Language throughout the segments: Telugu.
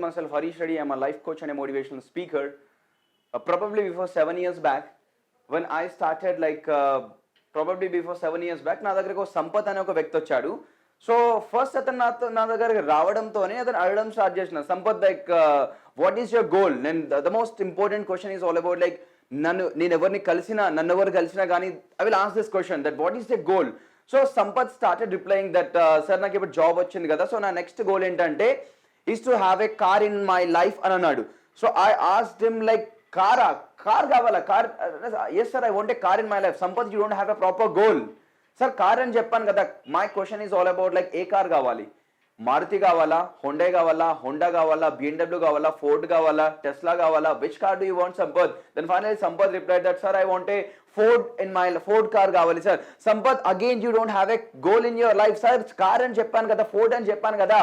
myself Harish Reddy. I'm a life coach and a motivational speaker. Probably before 7 years back, when I started probably before 7 years back, నా దగ్గరకు సంపత్ అనే ఒక వ్యక్తి వచ్చాడు. సో ఫస్ట్ అతను నా దగ్గరికి రావడంతోనే అతను అడగడం స్టార్ట్ చేసిన, Sampath what is your goal. నేను the most important question is all about నేను ఎవరిని నన్ను ఎవరు కలిసినా కానీ I will ask this question that what is the goal. So Sampath started replying that sir నాకు ఇప్పుడు జాబ్ వచ్చింది కదా, సో నా నెక్స్ట్ గోల్ ఏంటంటే is to have a car in my life అని అన్నాడు. So I asked him car కావాలా? Car, yes sir I want A car in my life. Sampath you don't have a proper goal. Sir car అని చెప్పాను కదా, my question is all about a car కావాలి? మారుతి కావాలా, హోండా కావాలా, BMW కావాలా, ఫోర్డ్ కావాలా, టెస్లా కావాలా? Which car do you want Sampath? Then finally Sampath replied that sir I want a Ford car కావాలి. Sir Sampath again you don't have a goal in your life. Sir car అని చెప్పాను కదా, ఫోర్డ్ అని చెప్పాను కదా.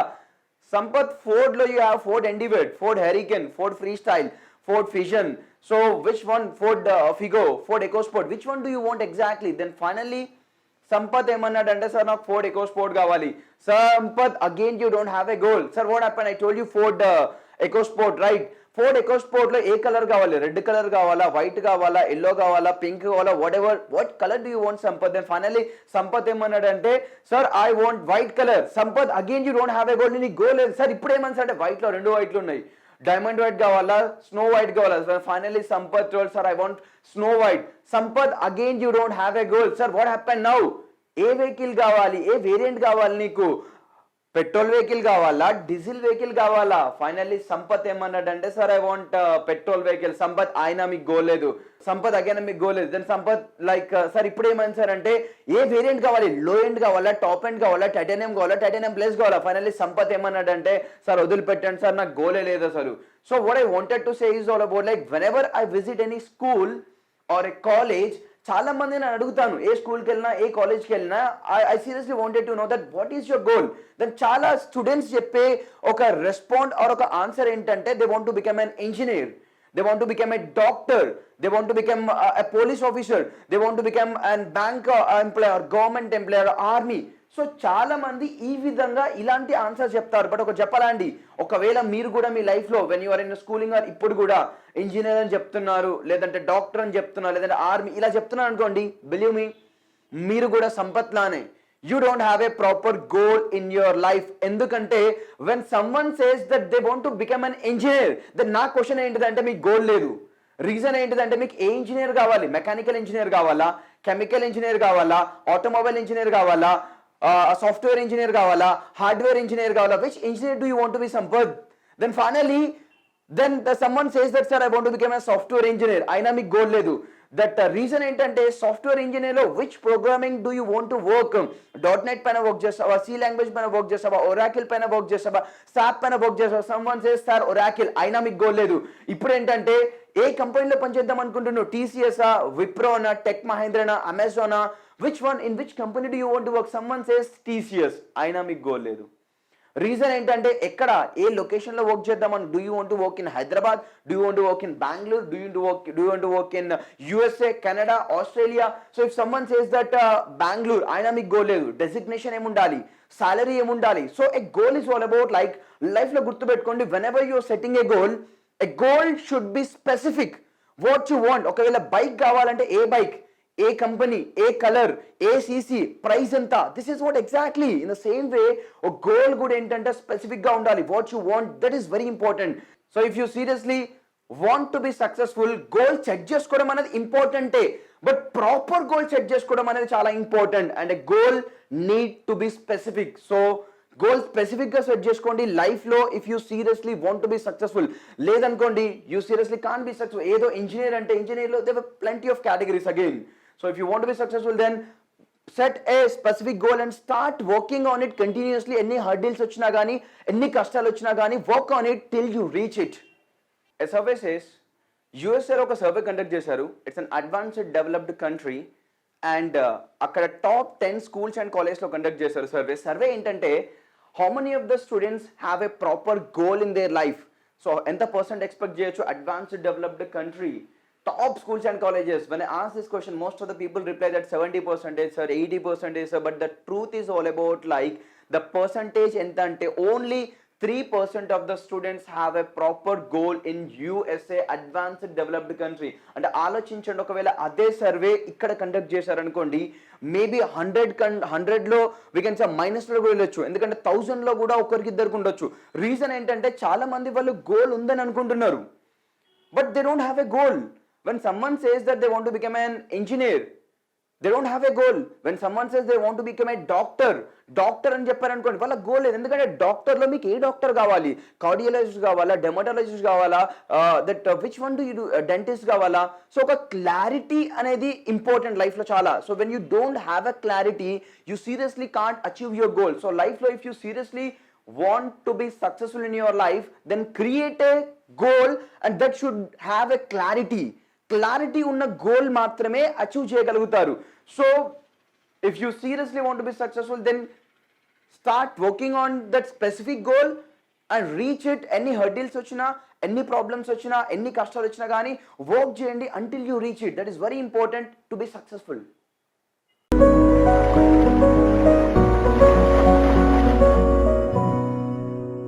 సంపత్ ఫోర్డ్ లో you have Ford Endeavour, Ford hurricane, Ford freestyle, Ford Fusion. So which one? Ford Figo, Ford EcoSport, which one do you want exactly? Then finally Sampath ఏమన్నాడంటే సార్ నాకు ఫోర్డ్ ఎకోస్పోర్ట్ కావాలి. Sampath again you don't have a goal. Sir what happen? I told you Ford EcoSport, right? Ford EcoSport లో ఏ కలర్ కావాలి? రెడ్ కలర్ కావాలా, వైట్ కావాలా, ఎల్లో కావాలా, పింక్ కావాలా, what colour do you want Sampath? Then finally Sampath ఏమన్నాడంటే sir I want white colour. Sampath again you don't have a goal. నీ గోల్ లేదు. సార్ ఇప్పుడు ఏమన్నా అంటే వైట్ లో 2 వైట్లు ఉన్నాయి, డైమండ్ వైట్ కావాలా, స్నో వైట్ కావాలా? Finally Sampath told sir I want snow white. Sampath again you don't have a goal. Sir what happen now? A vehicle కావాలి? ఏ వేరియంట్ కావాలి నీకు? పెట్రోల్ వెహికల్ కావాలా, డీజిల్ వెహికల్ కావాలా? ఫైనల్లీ సంపత్ ఏమన్నాడంటే sir I want petrol vehicle. Sampath అయినా మీకు గోల్ లేదు. సంపత్ అగైన్ మీకు గోల్ లేదు. దెన్ సంపత్ సార్ ఇప్పుడు ఏమని సార్ అంటే ఏ వేరియంట్ కావాలి? లో ఎండ్ కావాలా, టాప్ ఎండ్ కావాలా, టైటానియం కావాలా, టైటానియం ప్లస్ కావాలా? ఫైనల్లీ సంపత్ ఏమన్నాడంటే సార్ వదిలిపెట్టండి సార్, నాకు గోలే లేదు అసలు. So what I wanted to say is all about whenever I visit any school or a college, చాలా మంది నేను అడుగుతాను ఏ స్కూల్కి వెళ్ళినా ఏ కాలేజ్కి వెళ్ళినా I seriously wanted to know that what is your goal. Then చాలా స్టూడెంట్స్ చెప్పే ఒక రెస్పాండ్ ఆర్ ఒక ఆన్సర్ ఏంటంటే they want to become an engineer, they want to become a doctor, they want to become a police officer, they want to become an bank employee or government employee or army. So చాలా మంది ఈ విధంగా ఇలాంటి ఆన్సర్ చెప్తారు. బట్ ఒక చెప్పాలండి, ఒకవేళ మీరు కూడా మీ లైఫ్ లో when you're in schooling or ఇప్పుడు కూడా ఇంజనీర్ అని చెప్తున్నారు, లేదంటే డాక్టర్ అని చెప్తున్నారు, లేదంటే ఆర్మీ ఇలా చెప్తున్నారు అనుకోండి, బిలీవ్ మీ మీరు కూడా సంపత్ లానే you don't have a proper goal in your life. ఎందుకంటే when someone says that they want to become an engineer, then నా క్వశ్చన్ ఏంటిదంటే మీకు గోల్ లేదు. రీజన్ ఏంటిదంటే మీకు ఏ ఇంజనీర్ కావాలి? మెకానికల్ ఇంజనీర్ కావాలా, కెమికల్ ఇంజనీర్ కావాలా, ఆటోమొబైల్ ఇంజనీర్ కావాలా, సాఫ్ట్వేర్ ఇంజనీర్ కావాలా, హార్డ్వేర్ ఇంజనీర్ కావాలా? Which engineer do you want to be Sampath? Then finally someone says that sir I want to become a software engineer, అయినా మీకు గోల్ లేదు. దట్ రీజన్ ఏంటంటే సాఫ్ట్వేర్ ఇంజనీర్ లో which programming do you want to work? .NET పైన వర్క్ చేస్తావా, సి లాంగ్వేజ్ పైన వర్క్ చేస్తావా, ఒరాకిల్ పైన వర్క్ చేస్తావా, సాప్ పైన వర్క్ చేస్తావా? సమ్వన్ సేస్ సార్ ఒరాకిల్, అయినా మీకు గోల్ లేదు. ఇప్పుడు ఏంటంటే ఏ కంపెనీలో పనిచేద్దాం అనుకుంటున్నావు? TCS, విప్రోనా, టెక్ మహేంద్రనా, అమెజానా? Which one? In which company do you want to work? Someone says TCS, అయినా మీకు గోల్ లేదు. రీజన్ ఏంటంటే ఎక్కడ ఏ లొకేషన్ లో వర్క్ చేద్దామని? Do you want to work in Hyderabad, do you want to work in Bengaluru, do you want to work in USA, Canada, Australia? So if someone says that Bengaluru, అయినా మీకు గోల్ లేదు. డెసిగ్నేషన్ ఏముండాలి, సాలరీ ఏముండాలి? So a goal is all about life లో గుర్తుపెట్టుకోండి, whenever you're setting a goal should be specific what you want. ఒకవేళ బైక్ కావాలంటే ఏ బైక్, ఏ కంపెనీ, ఏ కలర్, ఏ సీసీ, ప్రైస్ ఎంత? This is what exactly. In the same way ఒక గోల్ కూడా ఏంటంటే స్పెసిఫిక్ గా ఉండాలి. What you want, that is very important. So if you seriously want to be successful, goal set చేసుకోవడం అనేది ఇంపార్టెంటే, బట్ ప్రాపర్ గోల్ సెట్ చేసుకోవడం అనేది చాలా important. And a goal need to be specific. So goal specific గా సెట్ చేసుకోండి లైఫ్ లో. If you seriously want to be successful, లేదనుకోండి you seriously can be successful. ఏదో ఇంజనీర్ అంటే ఇంజనీర్ లో there plenty of categories again. So if you want to be successful, then set a specific goal and start working on it continuously. Any hurdles వచ్చినా గానీ, ఎన్ని కష్టాలు వచ్చినా గానీ, work on it till you reach it. A survey says, USA ఒక సర్వే కండక్ట్ చేశారు. It's an advanced developed country and అక్కడ టాప్ 10 schools and colleges లో కండక్ట్ చేశారు సర్వే ఏంటంటే how many of the students have a proper goal in their life. So ఎంత పర్సెంట్ ఎక్స్పెక్ట్ చేయొచ్చు? Advanced developed country, top schools and colleges. When I ask this question, most of the people reply that 70% sir, 80% sir, but the truth is all about the percentage enta ante only 3% of the students have a proper goal in USA, advanced developed country. అంటే ఆలోచించండి, ఒకవేళ అదే సర్వే ఇక్కడ కండక్ట్ చేశారనుకోండి, మేబీ 100లో వీ కెన్ సే మైనస్లో కూడా వెళ్ళొచ్చు, ఎందుకంటే 1000లో కూడా ఒకరికి ఇద్దరికి ఉండొచ్చు. రీజన్ ఏంటంటే చాలా మంది వాళ్ళు గోల్ ఉందని అనుకుంటున్నారు, but they don't have a goal. When someone says that they want to become an engineer, they don't have a goal. When someone says they want to become a doctor అని చెప్పారనుకోండి, వాళ్ళ గోల్ లేదు. ఎందుకంటే డాక్టర్లో మీకు ఏ డాక్టర్ కావాలి? కార్డియాలజిస్ట్ కావాలా, డెమటాలజిస్ట్ కావాలా, that which one do you do, dentist కావాలా? సో ఒక క్లారిటీ అనేది ఇంపార్టెంట్ లైఫ్లో చాలా. So when you don't have a clarity, you seriously can't achieve your goal. So లైఫ్లో if you seriously want to be successful in your life, then create a goal and that should have a clarity ఉన్న గోల్ మాత్రమే అచీవ్ చేయగలుగుతారు. So if you seriously want to be successful, then start working on that specific goal and reach it. ఎన్ని హర్డిల్స్ వచ్చినా, ఎన్ని ప్రాబ్లమ్స్ వచ్చినా, ఎన్ని కష్టాలు వచ్చినా కానీ వర్క్ చేయండి until you reach it. That is very important to be successful.